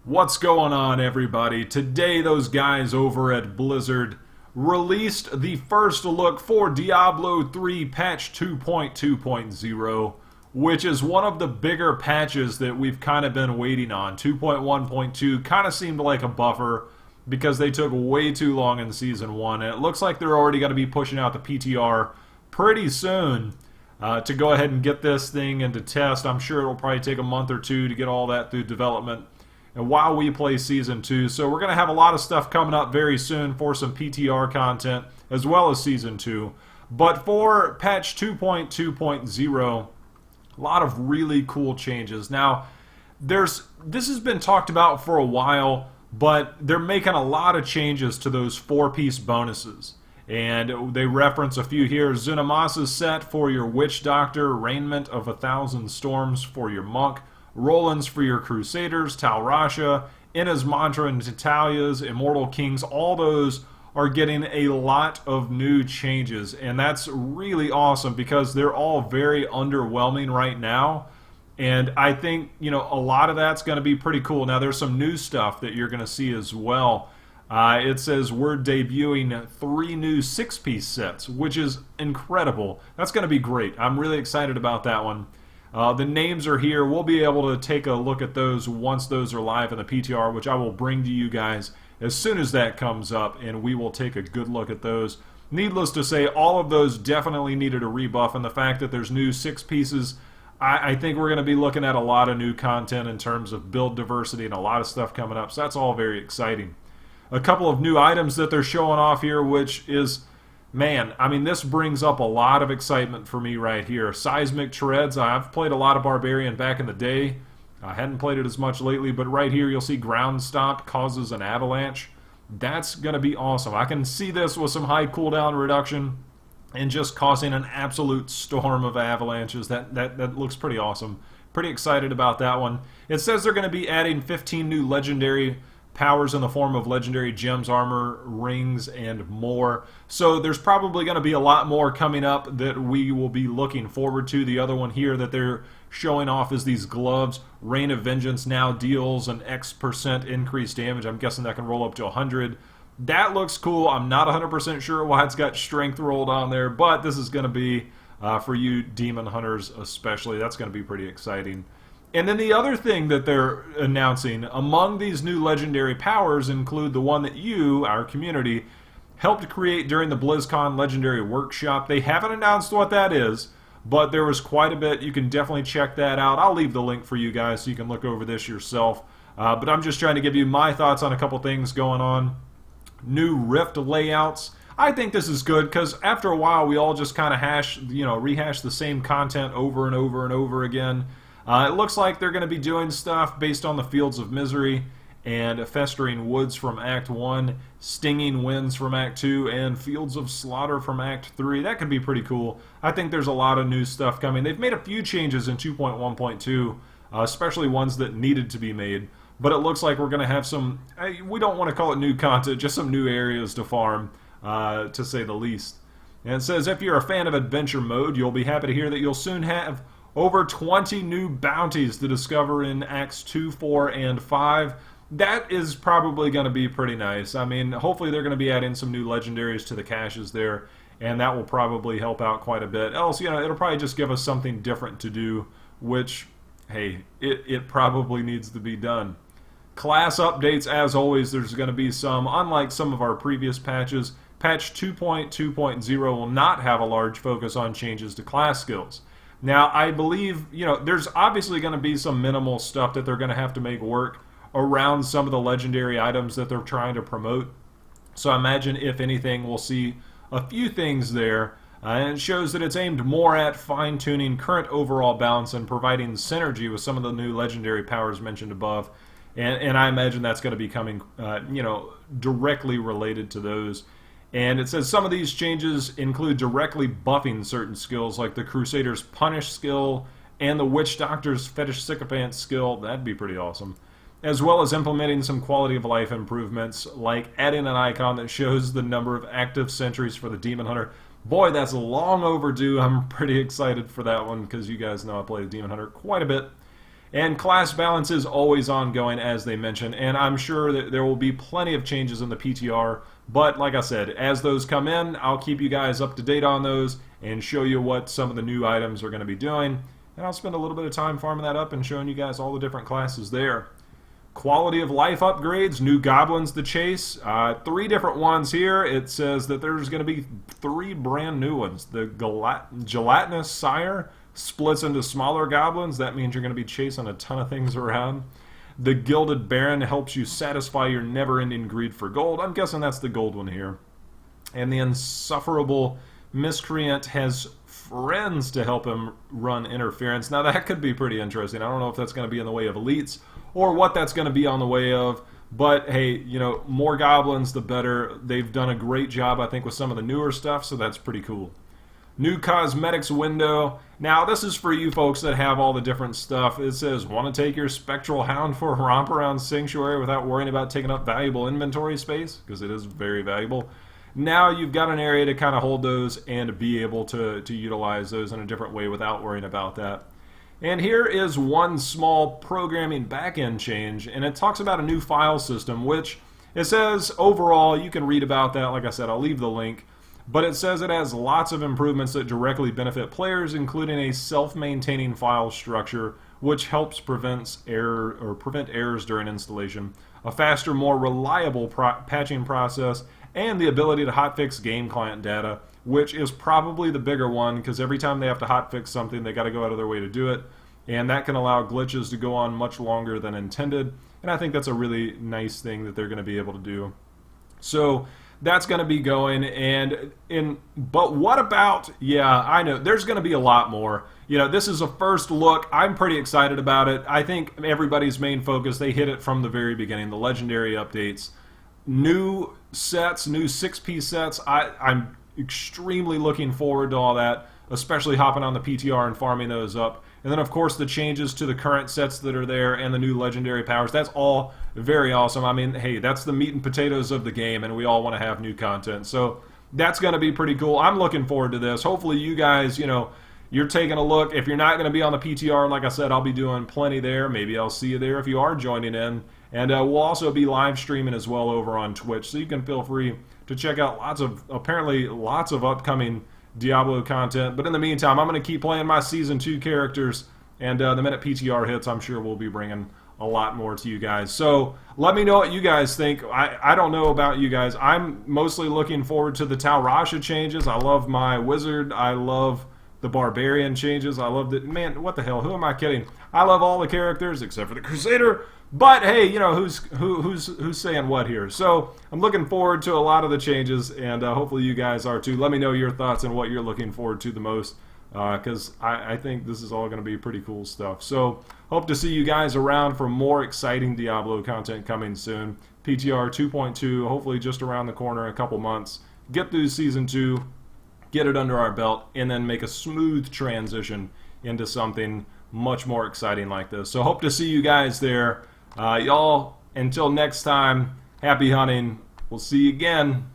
What's going on, everybody? Today, those guys over at Blizzard released the first look for Diablo 3 patch 2.2.0, which is one of the bigger patches that we've kind of been waiting on. 2.1.2 kind of seemed like a buffer because they took way too long in Season 1, and it looks like they're already going to be pushing out the PTR pretty soon to go ahead and get this thing into test. I'm sure it'll probably take a month or two to get all that through development and while we play Season 2. So we're going to have a lot of stuff coming up very soon for some PTR content as well as Season 2. But for patch 2.2.0, a lot of really cool changes. Now, this has been talked about for a while, but they're making a lot of changes to those 4-piece bonuses. And they reference a few here. Zunamasa's set for your Witch Doctor, Raiment of 1,000 Storms for your Monk, Roland's for your Crusaders, Tal Rasha, Inna's Mantra and Titalia's Immortal Kings. All those are getting a lot of new changes, and that's really awesome because they're all very underwhelming right now. And I think, a lot of that's going to be pretty cool. Now, there's some new stuff that you're going to see as well. It says we're debuting 3 new 6-piece sets, which is incredible. That's going to be great. I'm really excited about that one. The names are here. We'll be able to take a look at those once those are live in the PTR, which I will bring to you guys as soon as that comes up, and we will take a good look at those. Needless to say, all of those definitely needed a rebuff, and the fact that there's new 6 pieces, I think we're going to be looking at a lot of new content in terms of build diversity and a lot of stuff coming up, so that's all very exciting. A couple of new items that they're showing off here, which is, man, I mean, this brings up a lot of excitement for me right here. Seismic Treads. I've played a lot of Barbarian back in the day. I hadn't played it as much lately, but right here you'll see Ground Stomp causes an avalanche. That's going to be awesome. I can see this with some high cooldown reduction and just causing an absolute storm of avalanches. That looks pretty awesome. Pretty excited about that one. It says they're going to be adding 15 new legendary powers in the form of legendary gems, armor, rings, and more. So there's probably going to be a lot more coming up that we will be looking forward to. The other one here that they're showing off is these gloves. Reign of Vengeance now deals an X% increased damage. I'm guessing that can roll up to 100. That looks cool. I'm not 100% sure why it's got strength rolled on there, but this is going to be, for you demon hunters especially, that's going to be pretty exciting. And then the other thing that they're announcing among these new legendary powers include the one that you, our community, helped create during the BlizzCon Legendary Workshop. They haven't announced what that is, but there was quite a bit. You can definitely check that out. I'll leave the link for you guys so you can look over this yourself. But I'm just trying to give you my thoughts on a couple things going on. New Rift layouts. I think this is good because after a while we all just kind of rehash the same content over and over and over again. It looks like they're going to be doing stuff based on the Fields of Misery and Festering Woods from Act 1, Stinging Winds from Act 2, and Fields of Slaughter from Act 3. That could be pretty cool. I think there's a lot of new stuff coming. They've made a few changes in 2.1.2, especially ones that needed to be made. But it looks like we're going to have some, we don't want to call it new content, just some new areas to farm, to say the least. And it says, if you're a fan of adventure mode, you'll be happy to hear that you'll soon have over 20 new bounties to discover in Acts 2, 4, and 5. That is probably going to be pretty nice. I mean, hopefully they're going to be adding some new legendaries to the caches there, and that will probably help out quite a bit. Else, it'll probably just give us something different to do, which, hey, it probably needs to be done. Class updates, as always, there's going to be some. Unlike some of our previous patches, patch 2.2.0 will not have a large focus on changes to class skills. Now, I believe, there's obviously going to be some minimal stuff that they're going to have to make work around some of the legendary items that they're trying to promote. So I imagine, if anything, we'll see a few things there. And it shows that it's aimed more at fine-tuning current overall balance and providing synergy with some of the new legendary powers mentioned above. And I imagine that's going to be coming, directly related to those. And it says some of these changes include directly buffing certain skills, like the Crusader's Punish skill and the Witch Doctor's Fetish Sycophant skill. That'd be pretty awesome. As well as implementing some quality of life improvements, like adding an icon that shows the number of active sentries for the Demon Hunter. Boy, that's long overdue. I'm pretty excited for that one because you guys know I play the Demon Hunter quite a bit. And class balance is always ongoing, as they mentioned, and I'm sure that there will be plenty of changes in the PTR. But like I said, as those come in, I'll keep you guys up to date on those and show you what some of the new items are going to be doing. And I'll spend a little bit of time farming that up and showing you guys all the different classes there. Quality of life upgrades, new goblins to chase. 3 different ones here. It says that there's going to be 3 brand new ones. The Gelatinous Sire splits into smaller goblins. That means you're going to be chasing a ton of things around. The Gilded Baron helps you satisfy your never-ending greed for gold. I'm guessing that's the gold one here. And the Insufferable Miscreant has friends to help him run interference. Now that could be pretty interesting. I don't know if that's going to be in the way of elites or what that's going to be on the way of. But hey, you know, more goblins the better. They've done a great job, I think, with some of the newer stuff, so that's pretty cool. New cosmetics window. Now, this is for you folks that have all the different stuff. It says, want to take your Spectral Hound for a romp around Sanctuary without worrying about taking up valuable inventory space? Because it is very valuable. Now you've got an area to kind of hold those and be able to utilize those in a different way without worrying about that. And here is one small programming backend change, and it talks about a new file system, which it says overall, you can read about that. Like I said, I'll leave the link. But it says it has lots of improvements that directly benefit players, including a self-maintaining file structure, which helps prevent errors during installation, a faster, more reliable patching process, and the ability to hotfix game client data, which is probably the bigger one, because every time they have to hotfix something, they got to go out of their way to do it, and that can allow glitches to go on much longer than intended. And I think that's a really nice thing that they're going to be able to do. So that's going to be going, but what about, yeah, I know, there's going to be a lot more. You know, this is a first look. I'm pretty excited about it. I think everybody's main focus, they hit it from the very beginning, the legendary updates. New sets, new 6-piece sets, I'm extremely looking forward to all that, especially hopping on the PTR and farming those up. And then, of course, the changes to the current sets that are there and the new legendary powers. That's all very awesome. I mean, hey, that's the meat and potatoes of the game, and we all want to have new content. So that's going to be pretty cool. I'm looking forward to this. Hopefully you guys, you know, you're taking a look. If you're not going to be on the PTR, like I said, I'll be doing plenty there. Maybe I'll see you there if you are joining in. And we'll also be live streaming as well over on Twitch, so you can feel free to check out apparently lots of upcoming Diablo content. But in the meantime, I'm going to keep playing my Season 2 characters, and the minute PTR hits, I'm sure we'll be bringing a lot more to you guys. So let me know what you guys think. I don't know about you guys. I'm mostly looking forward to the Tal Rasha changes. I love my Wizard. I love the Barbarian changes. I love the... Man, what the hell? Who am I kidding? I love all the characters except for the Crusader. But hey, you know, who's saying what here? So I'm looking forward to a lot of the changes, and hopefully you guys are too. Let me know your thoughts and what you're looking forward to the most, because I think this is all going to be pretty cool stuff. So hope to see you guys around for more exciting Diablo content coming soon. PTR 2.2, hopefully just around the corner in a couple months. Get through Season 2, get it under our belt, and then make a smooth transition into something much more exciting like this. So hope to see you guys there. Y'all, until next time, happy hunting. We'll see you again.